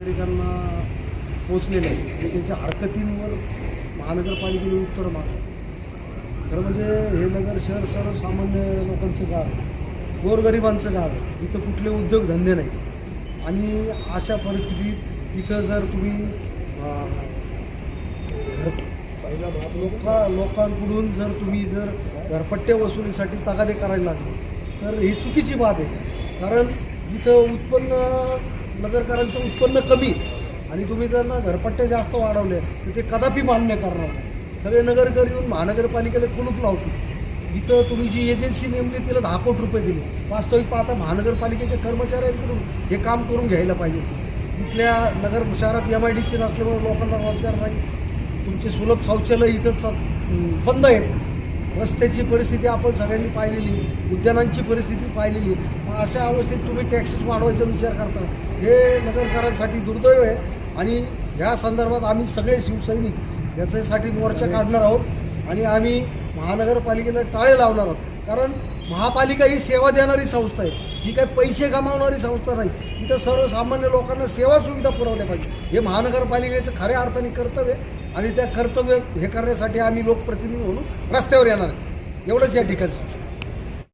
नागरिकांना पोचलेले आहे आणि त्यांच्या हरकतींवर महानगरपालिकेने उत्तर मागतात. खरं म्हणजे हे नगर शहर सर्वसामान्य लोकांचं गाव आहे, गोरगरिबांचं गाव आहे. इथं कुठले उद्योगधंदे नाही आणि अशा परिस्थितीत इथं जर तुम्ही लोकांकडून जर तुम्ही घरपट्टे वसुलीसाठी तगादे करायला लागले तर ही चुकीची बाब आहे. कारण इथं नगरकरांचं उत्पन्न कमी आणि तुम्ही जर घरपट्टे जास्त वाढवले तर ते कदापि मान्य करणार नाही. सगळे नगरकर येऊन महानगरपालिकेला कुलूप लावतील. इथं तुम्ही जी एजन्सी नेमली तिला 10 कोटी रुपये दिले. वास्तविक पाहता महानगरपालिकेच्या कर्मचाऱ्यांकडून हे काम करून घ्यायला पाहिजे. इथल्या नगर शहरात MIDC नसल्यामुळे लोकांना रोजगार नाही. तुमचे सुलभ शौचालय इथं बंद आहेत. रस्त्याची परिस्थिती आपण सगळ्यांनी पाहिलेली, उद्यानांची परिस्थिती पाहिलेली. अशा अवस्थेत तुम्ही टॅक्सेस वाढवायचा विचार करता, हे नगरकरांसाठी दुर्दैव आहे. आणि या संदर्भात आम्ही सगळे शिवसैनिक याच्यासाठी मोर्चा काढणार आहोत आणि आम्ही महानगरपालिकेला टाळे लावणार आहोत. कारण महापालिका ही सेवा देणारी संस्था आहे, ही काही पैसे कमावणारी संस्था नाही. इथं सर्वसामान्य लोकांना सेवा सुविधा पुरवल्या पाहिजे, हे महानगरपालिकेचं खऱ्या अर्थाने कर्तव्य आहे. आणि त्या कर्तव्य हे करण्यासाठी आम्ही लोकप्रतिनिधी म्हणून रस्त्यावर येणार आहे. एवढंच या ठिकाणी